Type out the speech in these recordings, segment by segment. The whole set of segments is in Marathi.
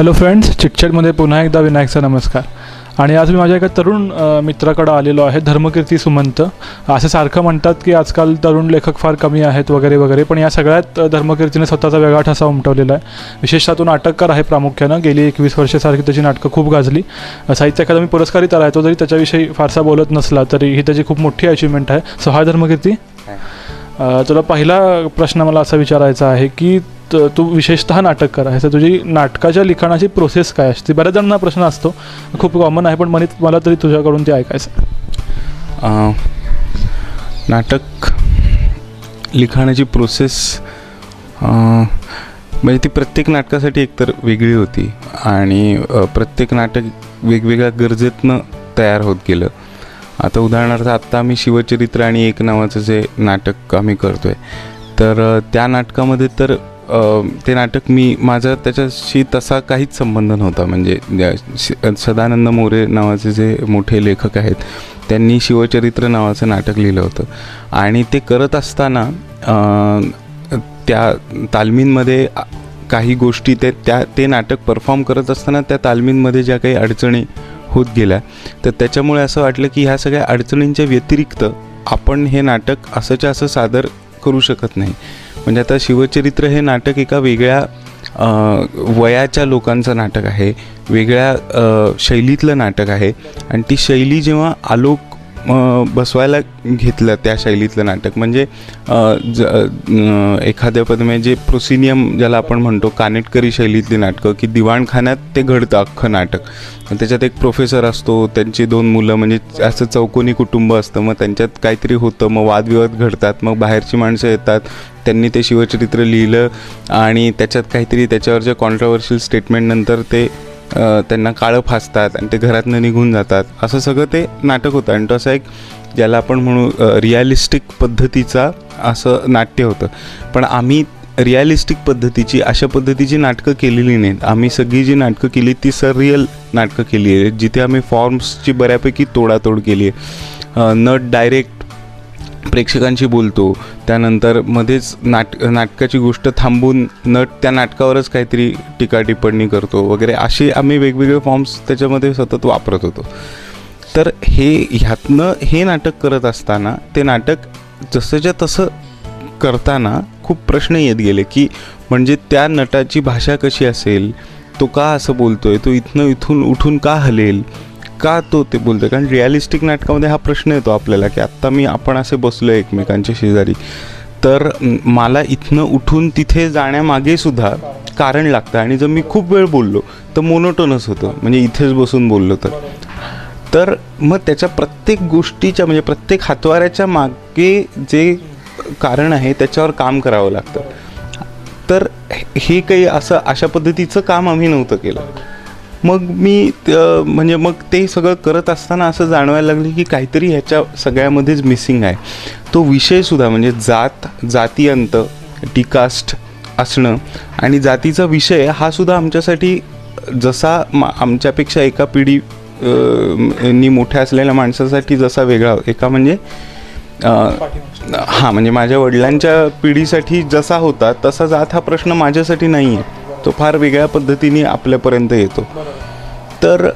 हॅलो फ्रेंड्स, चिटचॅटमध्ये पुन्हा एकदा विनायकचा नमस्कार. आणि आज मी माझ्या एका तरुण मित्राकडे आलेलो आहे, धर्मकीर्ती सुमंत. असं सारखं म्हणतात की आजकाल तरुण लेखक फार कमी आहेत वगैरे वगैरे, पण या सगळ्यात धर्मकीर्तीने स्वतःचा वेगळा ठसा उमटवलेला आहे. विशेषतः तो नाटककार आहे प्रामुख्यानं. गेली 21 वर्षासारखी त्याची नाटकं खूप गाजली. साहित्य अकादमी पुरस्कारित आला आहे. तो जरी त्याच्याविषयी फारसा बोलत नसला तरी ही त्याची खूप मोठी अचिव्हमेंट आहे. सो हाय धर्मकीर्ती. तुला पहिला प्रश्न मला असा विचारायचा आहे की तू विशेषतः नाटककार आहेस, तर तुझी नाटकाच्या लिखाणाची प्रोसेस काय असते? बऱ्याच जणांना प्रश्न असतो, खूप कॉमन आहे, पण मला तरी तुझ्याकडून ते ऐकायचं. नाटक लिखाणाची प्रोसेस म्हणजे ती प्रत्येक नाटकासाठी एकतर वेगळी होती आणि प्रत्येक नाटक वेगवेगळ्या गरजेतनं तयार होत गेलं. आता उदाहरणार्थ आत्ता आम्ही शिवचरित्र आणि एक नावाचं जे नाटक आम्ही करतो आहे, तर त्या नाटकामध्ये तर ते नाटक माझा त्याच्याशी तसा काहीच संबंध नव्हता. म्हणजे सदानंद मोरे नावाचे जे मोठे लेखक आहेत, त्यांनी शिवचरित्र नावाचं नाटक लिहिलं होतं आणि ते करत असताना त्या तालमींमध्ये काही गोष्टी ते नाटक परफॉर्म करत असताना त्या तालमींमध्ये ज्या काही अडचणी होत गेल्या, तर त्याच्यामुळे असं वाटलं की ह्या सगळ्या अडचणींच्या व्यतिरिक्त आपण हे नाटक असंच्या असं सादर करू शकत नाही. म्हणजे आता शिवचरित्र हे नाटक एका वेगळ्या वयाच्या लोकांचं नाटक आहे, वेगळ्या शैलीतलं नाटक आहे आणि ती शैली जेव्हा आलोक बसवायला घेतलं, त्या शैलीतलं नाटक म्हणजे एखाद्या म्हणजे जे प्रोसिनियम ज्याला आपण म्हणतो, कानेटकरी शैलीतली नाटकं, की दिवाणखान्यात ते घडतं अख्खं नाटक. त्याच्यात एक प्रोफेसर असतो, त्यांची 2 मुलं, म्हणजे असं चौकोनी कुटुंब असतं. मग त्यांच्यात काहीतरी होतं, मग वादविवाद घडतात, मग बाहेरची माणसं येतात, त्यांनी ते शिवचरित्र लिहिलं आणि त्याच्यात काहीतरी त्याच्यावरच्या कॉन्ट्रोवर्शियल स्टेटमेंटनंतर ते त्यांना काळं फासतात आणि ते घरातनं निघून जातात. असं सगळं ते नाटक होतं आणि तसं एक ज्याला आपण म्हणू रिॲलिस्टिक पद्धतीचा असं नाट्य होतं. पण आम्ही रिॲलिस्टिक पद्धतीची अशा पद्धतीची नाटकं केलेली नाहीत. आम्ही सगळी जी नाटकं केली ती सररियल नाटकं केली आहे, जिथे आम्ही फॉर्म्सची बऱ्यापैकी तोडातोड केली आहे. नट डायरेक्ट प्रेक्षकांशी बोलतो, त्यानंतर मध्येच नाटकाची गोष्ट थांबून नट त्या नाटकावरच काहीतरी टीका टिप्पणी करतो वगैरे, असे आम्ही वेगवेगळे फॉर्म्स त्याच्यामध्ये सतत वापरत होतो. तर ह्यातनं हे नाटक करत असताना ते नाटक जसंच्या तसं करताना खूप प्रश्न येत गेले की म्हणजे त्या नटाची भाषा कशी असेल, तो का असं बोलतोय, तो इथून उठून का हलेल, का तो ते बोलतोय. कारण रिॲलिस्टिक नाटकामध्ये हा प्रश्न येतो आपल्याला की आत्ता आपण असे बसलो एकमेकांच्या शेजारी, तर मला इथनं उठून तिथे जाण्यामागे सुद्धा कारण लागतं आणि जर मी खूप वेळ बोललो तर मोनोटोनस होतं, म्हणजे इथेच बसून बोललो तर मग त्याच्या प्रत्येक गोष्टीच्या म्हणजे प्रत्येक हातवाऱ्याच्या मागे जे कारण आहे त्याच्यावर काम करावं लागतं. तर हे काही असं अशा पद्धतीचं काम आम्ही नव्हतं केलं. मग मग ते सगळं करत असताना असं जाणवायला लागलं की काहीतरी ह्याच्या सगळ्यामध्येच मिसिंग आहे. तो विषयसुद्धा म्हणजे जातीअंत, टीकास्ट असणं आणि जातीचा विषय हा सुद्धा आमच्यासाठी जसा आमच्यापेक्षा एका पिढी मोठ्या असलेल्या माणसासाठी जसा वेगळा, एका म्हणजे म्हणजे माझ्या वडिलांच्या पिढीसाठी जसा होता तसा जात हा प्रश्न माझ्यासाठी नाही आहे. तो फार वेगळ्या पद्धतीने आपल्यापर्यंत येतो. तर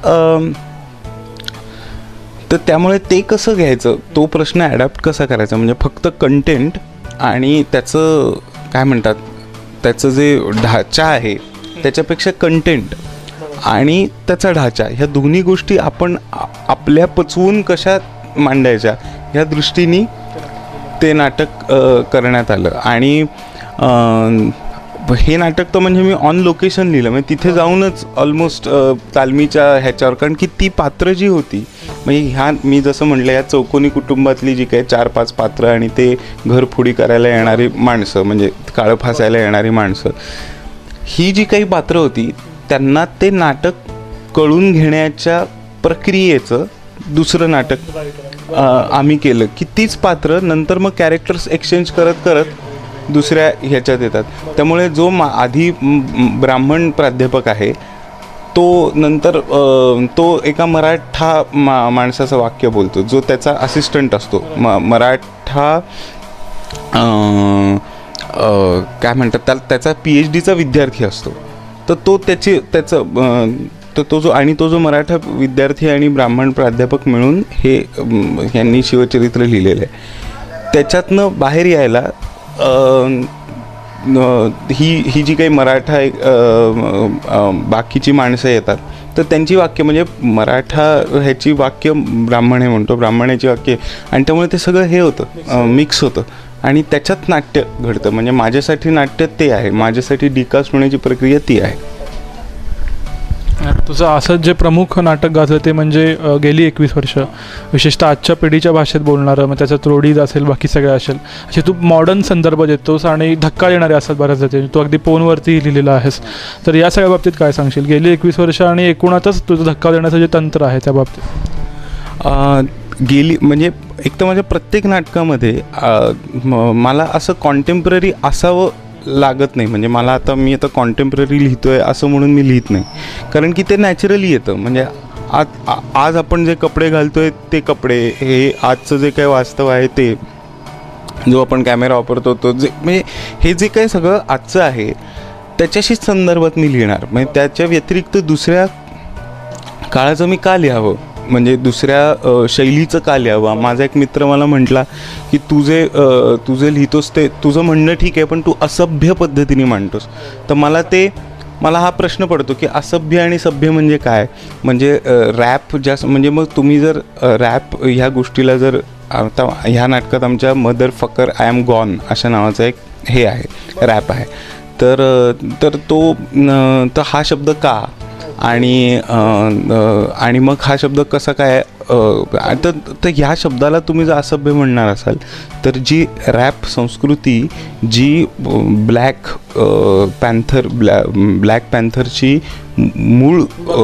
त्यामुळे ते कसं घ्यायचं, तो प्रश्न ॲडॅप्ट कसा करायचा, म्हणजे फक्त कंटेंट आणि त्याचं काय म्हणतात, त्याचं जे ढाचा आहे त्याच्यापेक्षा कंटेंट आणि त्याचा ढाचा, ह्या दोन्ही गोष्टी आपण आपल्या पचवून कशा मांडायच्या ह्या दृष्टीने ते नाटक करण्यात आलं. आणि हे नाटक तर म्हणजे मी ऑन लोकेशन लिहिलं, म्हणजे तिथे जाऊनच ऑलमोस्ट तालमीच्या ह्याच्यावर, कारण की ती पात्र जी होती, म्हणजे मी जसं म्हटलं, या चौकोनी कुटुंबातली जी काही 4-5 पात्र आणि ते घरफोडी करायला येणारी माणसं, म्हणजे काळं फासायला येणारी माणसं, ही जी काही पात्र होती त्यांना ते नाटक कळून घेण्याच्या प्रक्रियेचं दुसरं नाटक आम्ही केलं की तीच पात्र नंतर मग कॅरेक्टर्स एक्सचेंज करत करत दुसऱ्या ह्याच्यात येतात. त्यामुळे जो आधी ब्राह्मण प्राध्यापक आहे तो नंतर तो एका मराठा माणसाचं वाक्य बोलतो, जो त्याचा असिस्टंट असतो. मराठा काय म्हणतात त्याला, त्याचा PhDचा विद्यार्थी असतो. तर तो जो मराठा विद्यार्थी आणि ब्राह्मण प्राध्यापक मिळून यांनी शिवचरित्र लिहिलेलं आहे. त्याच्यातनं बाहेर यायला ही जी काही मराठा बाकीची माणसं येतात तर त्यांची वाक्य म्हणजे मराठा ह्याची वाक्य ब्राह्मण हे म्हणतो, ब्राह्मणाची वाक्य, आणि त्यामुळे ते सगळं हे होतं, मिक्स होतं आणि त्याच्यात नाट्य घडतं. म्हणजे माझ्यासाठी नाट्य ते आहे, माझ्यासाठी डिकास्ट होण्याची प्रक्रिया ती आहे. तुझं असं जे प्रमुख नाटक गाजलं ते म्हणजे गेली 21 वर्ष, विशेषतः आजच्या पिढीच्या भाषेत बोलणारं, मग त्याच्यात रोडीज असेल, बाकी सगळं असेल, असे तू मॉडर्न संदर्भ देतोस आणि धक्का देणारे असतात बऱ्याच जाते. तू अगदी पोनवरती लिहिलेलं आहेस, तर या सगळ्या बाबतीत काय सांगशील? गेली 21 वर्ष आणि एकूणातच तुझं धक्का देण्याचं जे तंत्र आहे त्या बाबतीत. म्हणजे एक तर माझ्या प्रत्येक नाटकामध्ये मला असं कॉन्टेम्पररी असावं लागत नाही. म्हणजे मी आता कॉन्टेम्पररी लिहितोय असं म्हणून मी लिहित नाही, कारण की ते नॅचरली येतं. म्हणजे आज आपण जे कपडे घालतोय ते कपडे, हे आजचं जे काही वास्तव आहे ते, जो आपण कॅमेरा वापरतो तो, म्हणजे हे जे काही सगळं आजचं आहे त्याच्याशीच संदर्भात मी लिहिणार. म्हणजे त्याच्या व्यतिरिक्त दुसऱ्या काळाचं मी का लिहावं, म्हणजे दुसऱ्या शैलीचं का लिहावं. माझा एक मित्र मला म्हटला की तुझे लिहितोस ते तुझं म्हणणं ठीक आहे, पण तू असभ्य पद्धतीने मांडतोस. तर मला हा प्रश्न पडतो की असभ्य आणि सभ्य म्हणजे काय. म्हणजे रॅप जास्त, म्हणजे मग तुम्ही जर रॅप ह्या गोष्टीला जर आता ह्या नाटकात आमच्या mother fucker I am gone अशा नावाचा एक हे आहे, रॅप आहे, तर हा शब्द का आणि मग हा शब्द कसा काय, तर ह्या शब्दाला तुम्ही जर असभ्य म्हणणार असाल तर जी रॅप संस्कृती, जी ब्लॅक पॅन्थरची मूळ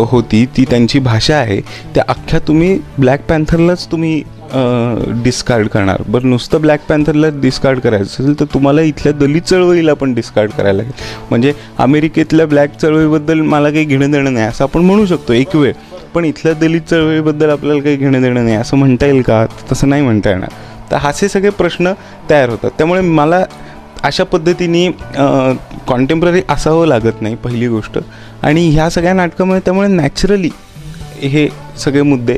होती, ती त्यांची भाषा आहे, त्या अख्ख्या तुम्ही ब्लॅक पॅन्थरलाच तुम्ही डिस्कार्ड करणार. बरं, नुसतं ब्लॅक पॅन्थरला डिस्कार्ड करायचं असेल तर तुम्हाला इथल्या दलित चळवळीला पण डिस्कार्ड करायला लागेल. म्हणजे अमेरिकेतल्या ब्लॅक चळवळीबद्दल मला काही घेणं देणं नाही असं आपण म्हणू शकतो एक वेळ, पण इथल्या दलित चळवळीबद्दल आपल्याला काही घेणं देणं नाही असं म्हणता येईल का? तसं नाही म्हणता येणार. तर असे सगळे प्रश्न तयार होतात. त्यामुळे मला अशा पद्धतीने कॉन्टेम्पररी असावं लागत नाही पहिली गोष्ट. आणि ह्या सगळ्या नाटकामुळे त्यामुळे नॅचरली हे सगळे मुद्दे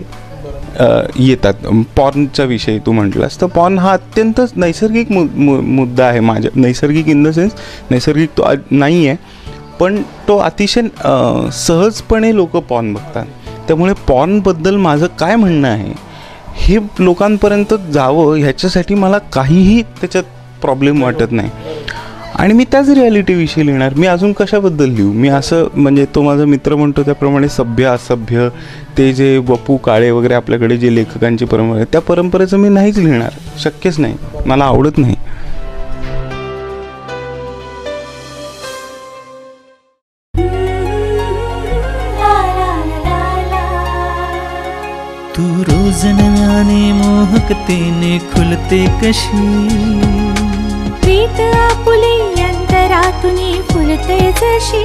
येतात. पॉर्नचा विषय तू म्हटलास, तर पॉर्न हा अत्यंत नैसर्गिक मुद्दा आहे. माझ्या नैसर्गिक इन द सेन्स नैसर्गिक तो नाही आहे, पण तो अतिशय सहजपणे लोक पॉर्न बघतात. त्यामुळे पॉर्नबद्दल माझं काय म्हणणं आहे हे लोकांपर्यंत जावं ह्याच्यासाठी मला काहीही त्याच्यात प्रॉब्लेम वाटत नाही. आणि मी त्याच रिॲलिटीविषयी लिहिणार. मी अजून कशाबद्दल लिहू? मी असं, म्हणजे तो माझा मित्र म्हणतो त्याप्रमाणे सभ्य असभ्य, ते जे वपू काळे वगैरे आपल्याकडे जे लेखकांची परंपरा आहे त्या परंपरेचं मी नाहीच लिहिणार. शक्यच नाही, मला आवडत नाही. तू रोज नव्याने मोहकतेने खुलते कशी, प्रीत आपुली अंतरातून फुलते जशी,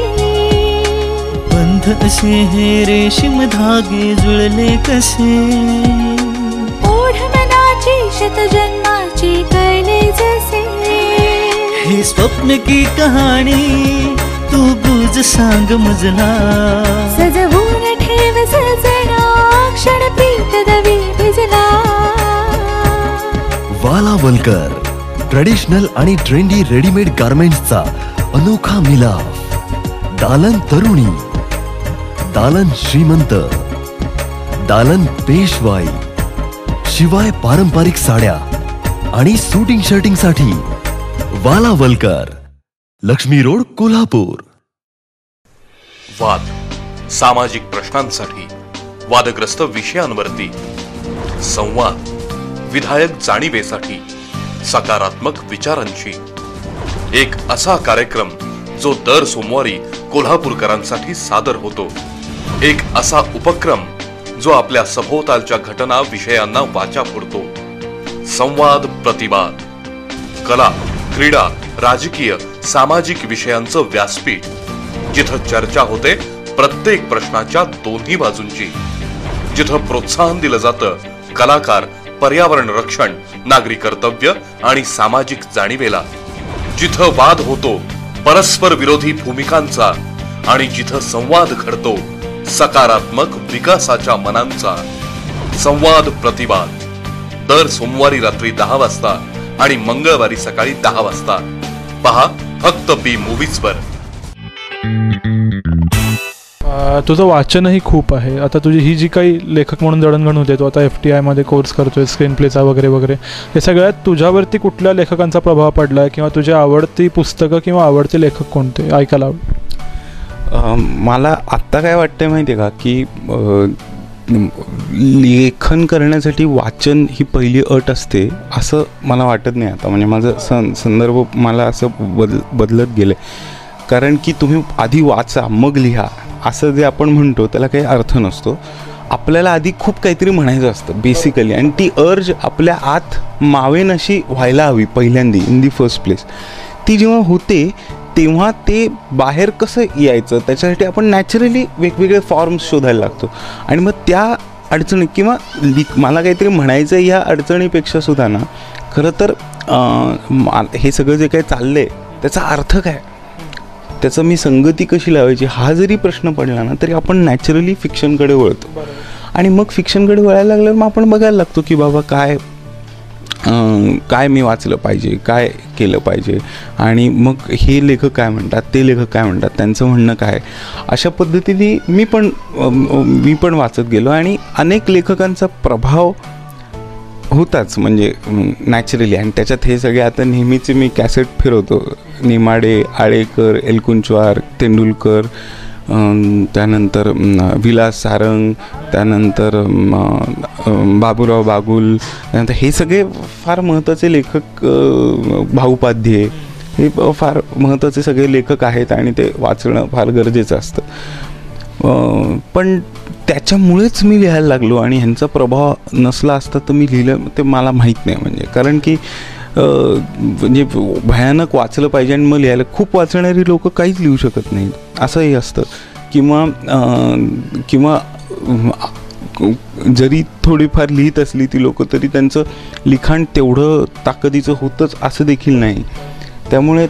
बंध असे हे रेशीम धागे जुळले कसे, ओढ मनाची शतजन्माची कळले जसे, हे स्वप्न की कहाणी तू गुज सांग मजला, सजवून ठेव सजना क्षण प्रीत दवी भिजला. वाला वलकर, ट्रेडिशनल आणि ट्रेंडी रेडीमेड गारमेंट्सचा अनोखा मिलाफ. दालन तरुणी, दालन श्रीमंत, दालन पेशवाई, शिवाय पारंपरिक साड्या आणि शूटिंग शर्टिंगसाठी वाला वलकर, लक्ष्मी रोड, कोल्हापूर. वाद, सामाजिक प्रश्नांसाठी, वादग्रस्त विषयांवरती संवाद, विधायक जाणीवेसाठी, सकारात्मक विचारांची एक असा कार्यक्रम जो दर सोमवारी कोल्हापूरकरांसाठी सादर होतो. एक असा उपक्रम जो आपल्या सभोवतालच्या घटना विषयांना वाचा फोडतो. संवाद प्रतिवाद, कला, क्रीडा, राजकीय, सामाजिक विषयांचं व्यासपीठ, जिथं चर्चा होते प्रत्येक प्रश्नाच्या दोन्ही बाजूंची, जिथं प्रोत्साहन दिलं जातं कलाकार, पर्यावरण रक्षण, नागरी कर्तव्य आणि सामाजिक जाणीवेला, जिथं वाद होतो परस्पर विरोधी भूमिकांचा आणि जिथं संवाद घडतो सकारात्मक विकासाच्या मनांचा, संवाद प्रतिवाद दर सोमवारी रात्री 10 वाजता आणि मंगळवारी सकाळी 10 वाजता पहा फक्त बी मूवीज वर. तुझं वाचनही खूप आहे. आता तुझी ही जी काही लेखक म्हणून जडणघडण होते, तू आता FTI मध्ये कोर्स करतोय स्क्रीन प्लेचा वगैरे वगैरे, हे सगळ्यात तुझ्यावरती कुठल्या लेखकांचा प्रभाव पडला आहे किंवा तुझी आवडती पुस्तकं किंवा आवडते लेखक कोणते ऐकायला आवडेल? मला आत्ता काय वाटतंय माहिती आहे का की लेखन करण्यासाठी वाचन ही पहिली अट असते असं मला वाटत नाही आता. म्हणजे माझं संदर्भ मला असं बदलत गेलं आहे. कारण की तुम्ही आधी वाचा मग लिहा असं जे आपण म्हणतो त्याला काही अर्थ नसतो. आपल्याला आधी खूप काहीतरी म्हणायचं असतं बेसिकली, आणि ती अर्ज आपल्या आत मावेन अशी व्हायला हवी पहिल्यांदी इन दी फर्स्ट प्लेस. ती जेव्हा होते तेव्हा ते बाहेर कसं यायचं त्याच्यासाठी आपण नॅचरली वेगवेगळे फॉर्म्स शोधायला लागतो. आणि मग त्या अडचणी किंवा मला काहीतरी म्हणायचं ह्या अडचणीपेक्षा सुद्धा ना खरं तर हे सगळं जे काही चाललं आहे त्याचा अर्थ काय, त्याचं मी संगती कशी लावायची हा जरी प्रश्न पडला ना तरी आपण नॅचरली फिक्शनकडे वळतो. आणि मग फिक्शनकडे वळायला लागल्यावर मग आपण बघायला लागतो की बाबा काय मी वाचलं पाहिजे, काय केलं पाहिजे, आणि मग हे लेखक काय म्हणतात, ते लेखक काय म्हणतात, त्यांचं म्हणणं काय. अशा पद्धतीने मी पण वाचत गेलो आणि अनेक लेखकांचा प्रभाव होताच म्हणजे नॅचरली. आणि त्याच्यात हे सगळे आता नेहमीचे मी कॅसेट फिरवतो, नेमाडे, आळेकर, एलकुंचवार, तेंडुलकर, त्यानंतर विलास सारंग, त्यानंतर बाबूराव बागुल, त्यानंतर हे सगळे फार महत्त्वाचे लेखक, भाऊपाध्ये, हे फार महत्त्वाचे सगळे लेखक आहेत आणि ते वाचणं फार गरजेचं असतं. पण त्याच्यामुळेच मी लिहायला लागलो आणि ह्यांचा प्रभाव नसला असता तर मी लिहिलं ते मला माहीत नाही. म्हणजे कारण की म्हणजे भयानक वाचलं पाहिजे आणि मग लिहायला. खूप वाचणारी लोक काहीच लिहू शकत नाही असंही असतं. किंवा जरी थोडीफार लिहित असली ती लोक तरी त्यांचं लिखाण तेवढं ताकदीचं होतंच असं देखील नाही. त्यामुळे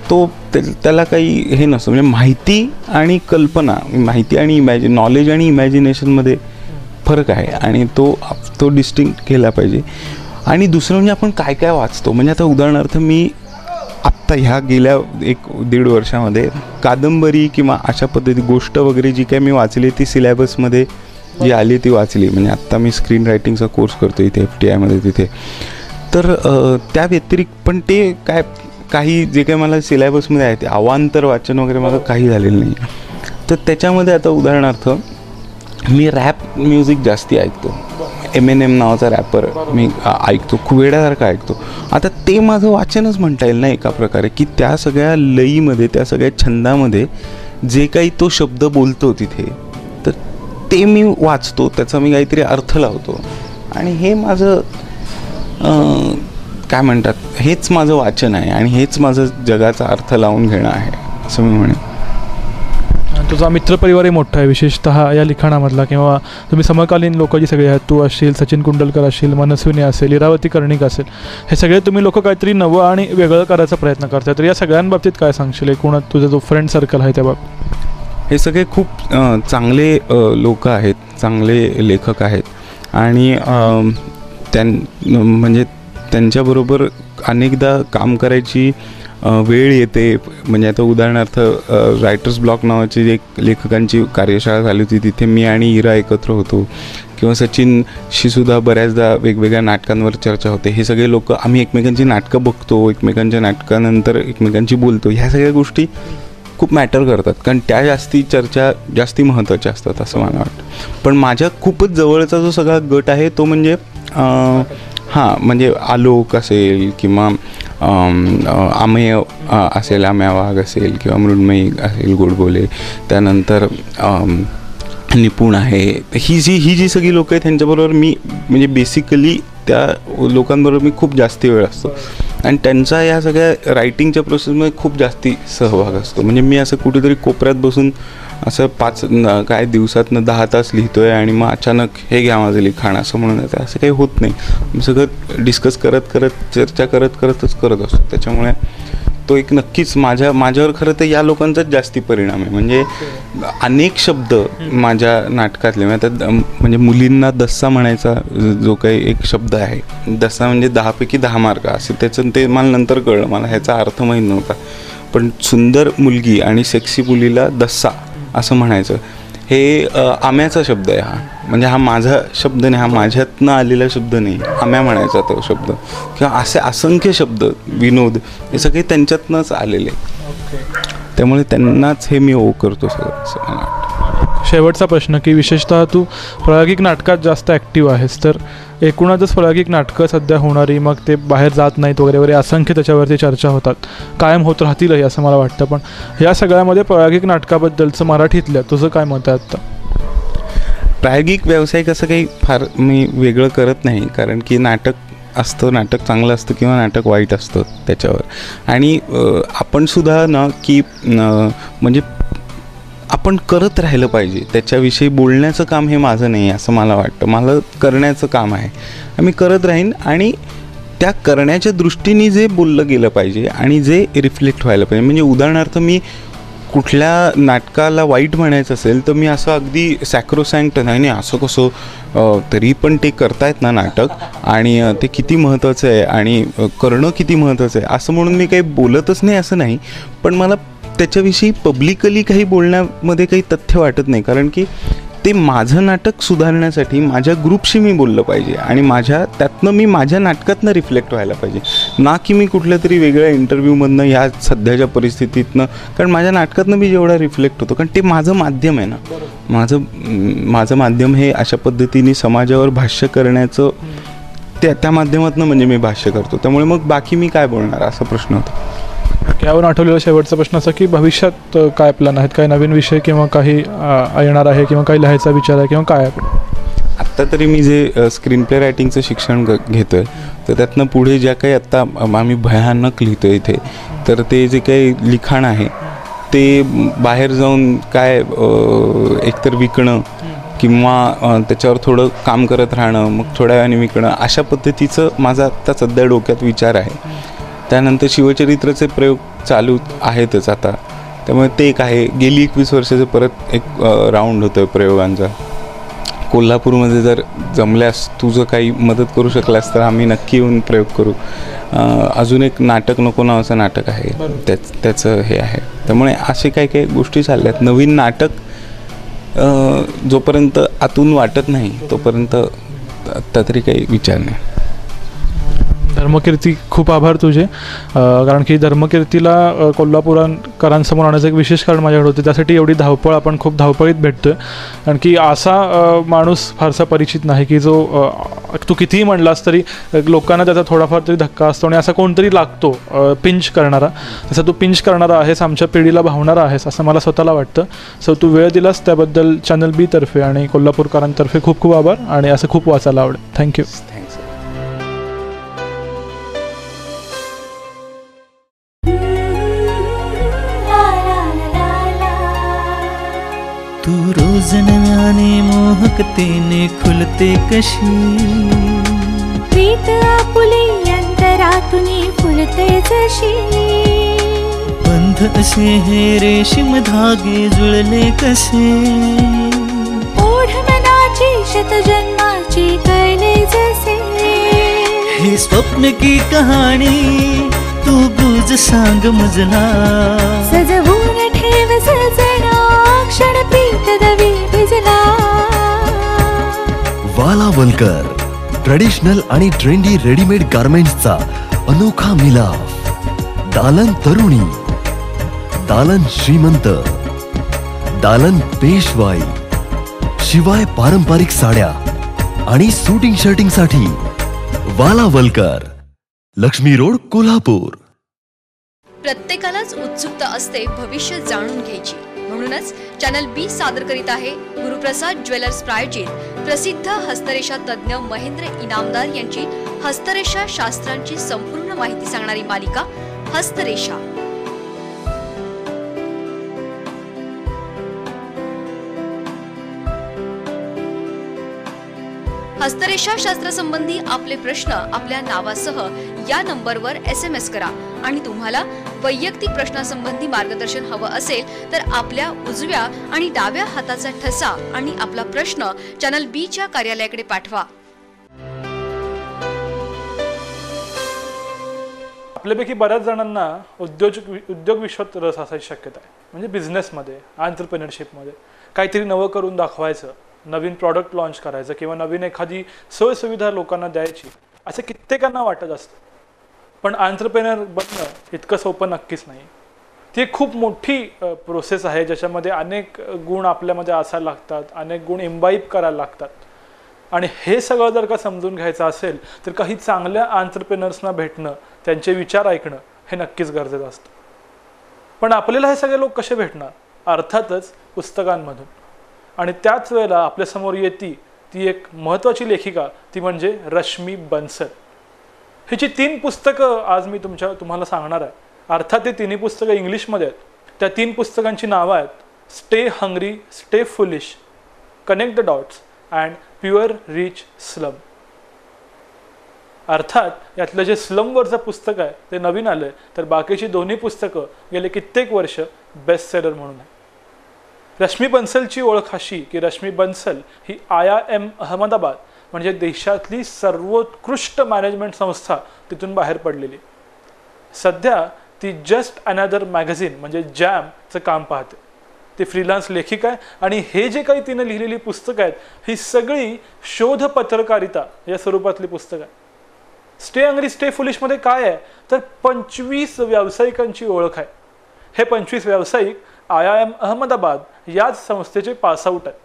त्याला काही हे नसतं. म्हणजे माहिती आणि कल्पना, माहिती आणि नॉलेज आणि इमॅजिनेशनमध्ये फरक आहे आणि तो डिस्टिंक्ट केला पाहिजे. आणि दुसरं म्हणजे आपण काय काय वाचतो. म्हणजे आता उदाहरणार्थ मी आत्ता ह्या गेल्या 1-1.5 वर्षामध्ये कादंबरी किंवा अशा पद्धती गोष्ट वगैरे जी काय मी वाचली ती सिलेबसमध्ये जी आली ती वाचली. म्हणजे आत्ता मी स्क्रीन रायटिंगचा कोर्स करतो इथे FTIमध्ये तिथे. तर त्या व्यतिरिक्त पण ते काही जे काही मला सिलेबसमध्ये आहे ते अवांतर वाचन वगैरे माझं काही झालेलं नाही. तर त्याच्यामध्ये आता उदाहरणार्थ मी रॅप म्युझिक जास्ती ऐकतो. Eminem नावाचा रॅपर मी ऐकतो, खूप वेड्यासारखं ऐकतो. आता ते माझं वाचनच म्हणता येईल ना एका प्रकारे, की त्या सगळ्या लयीमध्ये, त्या सगळ्या छंदामध्ये जे काही तो शब्द बोलतो तिथे, तर ते मी वाचतो, त्याचा मी काहीतरी अर्थ लावतो. आणि हे माझं काय म्हणतात, हेच माझं वाचन आहे आणि हेच माझं जगाचा अर्थ लावून घेणं आहे असं मी म्हणेन. तुझा मित्रपरिवारही मोठा आहे, विशेषतः या लिखाणामधला, किंवा तुम्ही समकालीन लोक जी सगळे आहेत, तू असशील, सचिन कुंडलकर असशील, मनस्विनी असेल, इरावती कर्णिक असेल, हे सगळे तुम्ही लोक काहीतरी नवं आणि वेगळं करायचा प्रयत्न करतात. तर या सगळ्यांबाबतीत काय सांगशील, एकूणच तुझा जो फ्रेंड सर्कल आहे त्याबाबत? हे सगळे खूप चांगले लोक आहेत, चांगले लेखक आहेत आणि म्हणजे त्यांच्याबरोबर अनेकदा काम करायची वेळ येते. म्हणजे आता उदाहरणार्थ रायटर्स ब्लॉक नावाची एक लेखकांची कार्यशाळा झाली होती, तिथे मी आणि इरा एकत्र होतो. किंवा सचिनशी सुद्धा बऱ्याचदा वेगवेगळ्या नाटकांवर चर्चा होते. हे सगळे लोक आम्ही एकमेकांची नाटकं बघतो, एकमेकांच्या नाटकानंतर एकमेकांशी बोलतो. ह्या सगळ्या गोष्टी खूप मॅटर करतात, कारण त्या चर्चा जास्ती महत्त्वाच्या असतात असं मला वाटतं. पण माझ्या खूपच जवळचा जो सगळा गट आहे तो म्हणजे म्हणजे आलोक असेल किंवा आमेय असेल, आम्या वाघ असेल किंवा मृण्मयी असेल गोडबोले, त्यानंतर निपुण आहे. ही जी सगळी लोकं आहेत त्यांच्याबरोबर मी म्हणजे बेसिकली त्या लोकांबरोबर मी खूप जास्ती वेळ असतो आणि त्यांचा या सगळ्या रायटिंगच्या प्रोसेसमध्ये खूप जास्ती सहभाग असतो. म्हणजे मी असं कुठेतरी कोपऱ्यात बसून असं 5 दिवसातनं 10 तास लिहितो आहे आणि मग अचानक हे घ्या माझं लिखाण असं म्हणून येतं, असं काही होत नाही. मी सगळं डिस्कस करत चर्चा करतच करत असतो. त्याच्यामुळे तो एक नक्कीच माझ्यावर खरं तर या लोकांचाच जास्ती परिणाम आहे. म्हणजे अनेक शब्द माझ्या नाटकातले म्हणजे मुलींना दस्सा म्हणायचा जो काही एक शब्द आहे, दस्सा म्हणजे 10पैकी 10 मार्क असे, त्याचं ते मला नंतर कळलं, मला ह्याचा अर्थ माहीत नव्हता. पण सुंदर मुलगी आणि सेक्सी मुलीला दस्सा असं म्हणायचं, हे आम्याचा शब्द आहे. हा म्हणजे हा माझा शब्द नाही, हा माझ्यातनं आलेला शब्द नाही, आम्या म्हणायचा तो शब्द. किंवा असे असंख्य शब्द, विनोद, हे सगळे त्यांच्यातनंच आलेले. त्यामुळे त्यांनाच हे मी ओ करतो सगळं असं मला वाटतं. शेवटचा प्रश्न की विशेषतः तू प्रायोगिक नाटकात जास्त ॲक्टिव्ह आहेस, तर एकूणच प्रायोगिक नाटकं सध्या होणारी, मग ते बाहेर जात नाहीत वगैरे वगैरे, असंख्य त्याच्यावरती चर्चा होतात, कायम होत राहतीलही असं मला वाटतं. पण या सगळ्यामध्ये प्रायोगिक नाटकाबद्दलचं मराठीतल्या तुझं काय मत आहे आत्ता? प्रायोगिक व्यावसायिक असं काही फार मी वेगळं करत नाही, कारण की नाटक असतं, नाटक चांगलं असतं किंवा नाटक वाईट असतं त्याच्यावर. आणि आपण सुद्धा ना की म्हणजे आपण करत राहिलं पाहिजे, त्याच्याविषयी बोलण्याचं काम हे माझं नाही असं मला वाटतं. मला करण्याचं काम आहे, मी करत राहीन. आणि त्या करण्याच्या दृष्टीने जे बोललं गेलं पाहिजे आणि जे रिफ्लेक्ट व्हायला पाहिजे. म्हणजे उदाहरणार्थ मी कुठल्या नाटकाला वाईट म्हणायचं असेल तर मी असं अगदी सॅक्रोसॅन्क्ट नाही असं कसं, तरी पण ते करतायत ना नाटक, आणि ते किती महत्त्वाचं आहे आणि करणं किती महत्त्वाचं आहे असं म्हणून मी काही बोलतच नाही असं नाही. पण मला त्याच्याविषयी पब्लिकली काही बोलण्यामध्ये काही तथ्य वाटत नाही, कारण की ते माझं नाटक सुधारण्यासाठी माझ्या ग्रुपशी मी बोललं पाहिजे आणि त्यातनं मी माझ्या नाटकातनं रिफ्लेक्ट व्हायला पाहिजे, ना की मी कुठल्या तरी वेगळ्या इंटरव्ह्यूमधनं ह्या सध्याच्या परिस्थितीतनं. कारण माझ्या नाटकातनं मी जेवढा रिफ्लेक्ट होतो, कारण ते माझं माध्यम आहे ना, माझं माध्यम हे अशा पद्धतीने समाजावर भाष्य करण्याचं, त्या माध्यमातनं म्हणजे मी भाष्य करतो. त्यामुळे मग बाकी मी काय बोलणार असा प्रश्न होता. यावरून आठवलेला शेवटचा प्रश्न असा की भविष्यात काय प्लॅन आहेत, काही नवीन विषय किंवा काही येणार आहे किंवा काही लिहायचा विचार आहे किंवा काय आहे? आत्ता तरी मी जे स्क्रीन प्ले रायटिंगचं शिक्षण घेतो आहे, तर त्यातनं पुढे ज्या काही आत्ता आम्ही भयानक लिहितो आहे इथे, तर ते जे काही लिखाण आहे ते बाहेर जाऊन काय एकतर विकणं किंवा त्याच्यावर थोडं काम करत राहणं, मग थोड्या वेळाने विकणं, अशा पद्धतीचं माझा आत्ता सध्या डोक्यात विचार आहे. त्यानंतर शिवचरित्राचे प्रयोग चालू आहेतच आता, त्यामुळे ते एक आहे. गेली 21 वर्षाचं परत एक राऊंड होतो आहे प्रयोगांचा. कोल्हापूरमध्ये जर जमल्यास तुझं काही मदत करू शकलास तर आम्ही नक्की येऊन प्रयोग करू. अजून एक नाटक नको नावाचं नाटक आहे, त्याचं हे आहे. त्यामुळे असे काही काही गोष्टी चालल्यात. नवीन नाटक जोपर्यंत आतून वाटत नाही तोपर्यंत आत्ता तरी काही विचार नाही. धर्मकीर्ती, खूप आभार तुझे, कारण की धर्मकीर्तीला कोल्हापूरकरांसमोर आणण्याचं एक विशेष कारण माझ्याकडे होते. त्यासाठी एवढी धावपळ, आपण खूप धावपळीत भेटतोय. कारण की असा माणूस फारसा परिचित नाही की जो तू कितीही म्हणलास तरी लोकांना त्याचा थोडाफार तरी धक्का असतो आणि असा कोणतरी लागतो पिंच करणारा. तसं तू पिंच करणारा आहेस, आमच्या पिढीला भावणारा आहेस असं मला स्वतःला वाटतं. सो तू वेळ दिलास त्याबद्दल चॅनल बी तर्फे आणि कोल्हापूरकरांतर्फे खूप खूप आभार, आणि असं खूप वाचायला आवडेल. थँक्यू. तू रोज नव्याने मोहकतेने खुलते कशी, प्रीत आपुले अंतरातून फुलते जशी, बंध असे हे रेशीम धागे जुळले कसे, ओढ मनाची शतजन्माची कळले जसे, हे स्वप्न की कहाणी तू गुज सांग मजला, सजवून ठेव सजना क्षण प्रीत दवी भिजला. वाला वलकर, ट्रेडिशनल आणि ट्रेंडी रेडीमेड गारमेंट्सचा अनोखा मिलाफ. दालन तरुणी, दालन श्रीमंत, दालन पेशवाई, शिवाय पारंपरिक साड्या आणि शूटिंग शर्टिंग साठी वाला वलकर, लक्ष्मी रोड, कोल्हापूर. प्रत्येकालाच उत्सुकता असते भविष्य जाणून घ्यायची. म्हणूनच चॅनल बी सादर करीत आहे गुरुप्रसाद ज्वेलर्स प्रायोजित प्रसिद्ध हस्तरेषा तज्ञ महेंद्र इनामदार यांची हस्तरेषा शास्त्रांची संपूर्ण माहिती सांगणारी मालिका हस्तरेषा. हस्तरेषा शास्त्रासंबंधी आपले प्रश्न आपल्या नावासह या नंबरवर SMS करा आणि तुम्हाला वैयक्तिक प्रश्नासंबंधी मार्गदर्शन हवं असेल तर आपल्या उजव्या आणि डाव्या हाताचा ठसा आणि आपला प्रश्न चॅनल बी च्या कार्यालयाकडे पाठवा. आपल्यापैकी बऱ्याच जणांना उद्योग विश्वात रस असायची शक्यता आहे. म्हणजे बिझनेसमध्ये, एंटरप्रेन्योरशिपमध्ये काहीतरी नवं करून दाखवायचं, नवीन प्रॉडक्ट लॉन्च करायचं किंवा नवीन एखादी सोयसुविधा लोकांना द्यायची, असं कित्येकांना वाटत असतं. पण एंटरप्रेन्योर बनणं इतकं सोपं नक्कीच नाही. ती एक खूप मोठी प्रोसेस आहे ज्याच्यामध्ये अनेक गुण आपल्यामध्ये असायला लागतात, अनेक गुण इम्बाईब करायला लागतात. आणि हे सगळं जर का समजून घ्यायचं असेल तर काही चांगल्या एंटरप्रेन्योर्सना भेटणं, त्यांचे विचार ऐकणं हे नक्कीच गरजेचं असतं. पण आपल्याला हे सगळे लोक कसे भेटणार? अर्थातच पुस्तकांमधून. आणि त्याच वेळेला आपल्यासमोर येते ती एक महत्त्वाची लेखिका, ती म्हणजे रश्मी बन्सल. हिची 3 पुस्तकं आज मी तुम्हाला सांगणार आहे. अर्थात ती तिन्ही पुस्तकं इंग्लिशमध्ये आहेत. त्या 3 पुस्तकांची नावं आहेत stay hungry, stay foolish, connect the dots and pure rich slum. अर्थात यातलं जे स्लमवरचं पुस्तक आहे ते नवीन आलं आहे, तर बाकीची दोन्ही पुस्तकं गेले कित्येक वर्ष बेस्ट सेलर म्हणून आहे. रश्मी बन्सलची ओळख अशी की रश्मी बन्सल ही IIM अहमदाबाद म्हणजे देशातली सर्वोत्कृष्ट मॅनेजमेंट संस्था तिथून बाहेर पडलेली. सध्या ती जस्ट अनदर मॅगझिन म्हणजे जॅमचं काम पाहते. ती फ्रीलान्स लेखिका आहे आणि हे जे काही तिने लिहिलेली पुस्तकं आहेत ही सगळी शोध पत्रकारिता या स्वरूपातली पुस्तकं आहेत. स्टे हंग्री स्टे फुलिशमध्ये काय आहे तर 25 व्यावसायिकांची ओळख आहे. हे 25 व्यावसायिक IIM अहमदाबाद याच संस्थेचे पासआउट आहेत.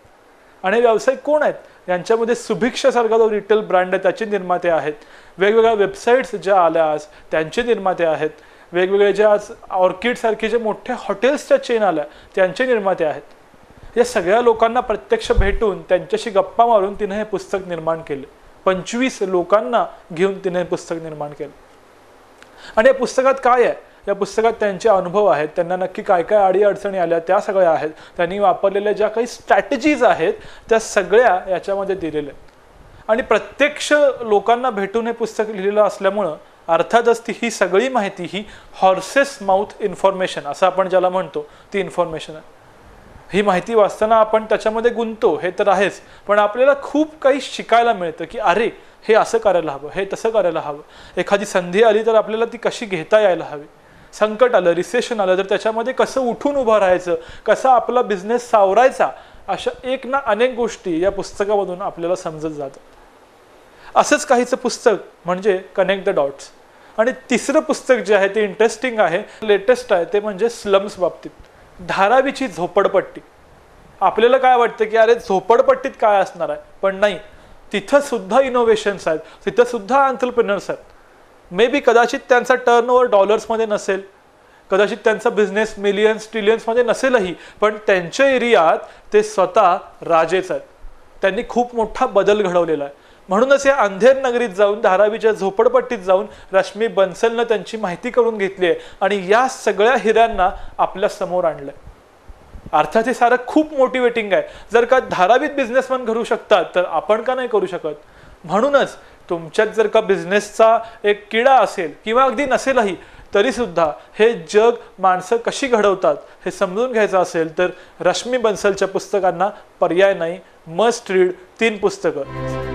आणि व्यावसायिक कोण आहेत? यांच्यामध्ये सुभिक्षासारखा जो रिटेल ब्रँड आहे त्याचे निर्माते आहेत, वेगवेगळ्या वेबसाईट्स ज्या आल्या आज त्यांचे निर्माते आहेत, वेगवेगळे जे आज ऑर्किडसारखे जे मोठे हॉटेल्सच्या चेन आल्या त्यांचे निर्माते आहेत. या सगळ्या लोकांना प्रत्यक्ष भेटून त्यांच्याशी गप्पा मारून तिने हे पुस्तक निर्माण केले. 25 लोकांना घेऊन तिने हे पुस्तक निर्माण केलं. आणि या पुस्तकात काय आहे? या पुस्तकात त्यांचे अनुभव आहेत, त्यांना नक्की काय काय अडीअडचणी आल्या त्या सगळ्या आहेत, त्यांनी वापरलेल्या ज्या काही स्ट्रॅटेजीज आहेत त्या सगळ्या याच्यामध्ये दिलेल्या आहेत. आणि प्रत्यक्ष लोकांना भेटून हे पुस्तक लिहिलेलं असल्यामुळं अर्थातच ही सगळी माहिती ही हॉर्सेस माउथ इन्फॉर्मेशन असं आपण ज्याला म्हणतो ती इन्फॉर्मेशन आहे. ही माहिती वाचताना आपण त्याच्यामध्ये गुंततो हे तर आहेच, पण आपल्याला खूप काही शिकायला मिळतं की अरे हे असं करायला हवं, हे तसं करायला हवं. एखादी संधी आली तर आपल्याला ती कशी घेता यायला हवी. संकट आलं, रिसेशन आलं तर त्याच्यामध्ये कसं उठून उभं राहायचं, कसा आपला बिझनेस सावरायचा, अशा एक ना अनेक गोष्टी या पुस्तकामधून आपल्याला समजत जातात. असंच काहीचं पुस्तक म्हणजे कनेक्ट द डॉट्स. आणि तिसरं पुस्तक जे आहे ते इंटरेस्टिंग आहे, लेटेस्ट आहे, ते म्हणजे स्लम्स बाबतीत. धारावीची झोपडपट्टी. आपल्याला काय वाटतं की अरे झोपडपट्टीत काय असणार आहे, पण नाही, तिथं सुद्धा इनोव्हेशन्स आहेत, तिथं सुद्धा एंटरप्रेन्योर्स आहेत. मे बी कदाचित त्यांचा टर्नओव्हर डॉलर्समध्ये नसेल, कदाचित त्यांचा बिझनेस मिलियन्स ट्रिलियन्समध्ये नसेलही, पण त्यांच्या एरियात ते स्वतः राजेच आहेत. त्यांनी खूप मोठा बदल घडवलेला आहे. म्हणूनच या अंधेर नगरीत जाऊन, धारावीच्या झोपडपट्टीत जाऊन रश्मी बन्सलनं त्यांची माहिती करून घेतली आहे आणि या सगळ्या हिऱ्यांना आपल्या समोर आणलंय. अर्थात हे सारं खूप मोटिवेटिंग आहे. जर का धारावीत बिझनेसमॅन करू शकतात तर आपण का नाही करू शकत? म्हणूनच तुमच्यात जर का बिझनेसचा एक किडा असेल किंवा अगदी नसेलही तरी सुद्धा हे जग माणसं कशी घडवतात हे समजून घ्यायचं असेल तर रश्मी बन्सलच्या पुस्तकांना पर्याय नाही. मस्ट रीड 3 पुस्तकं.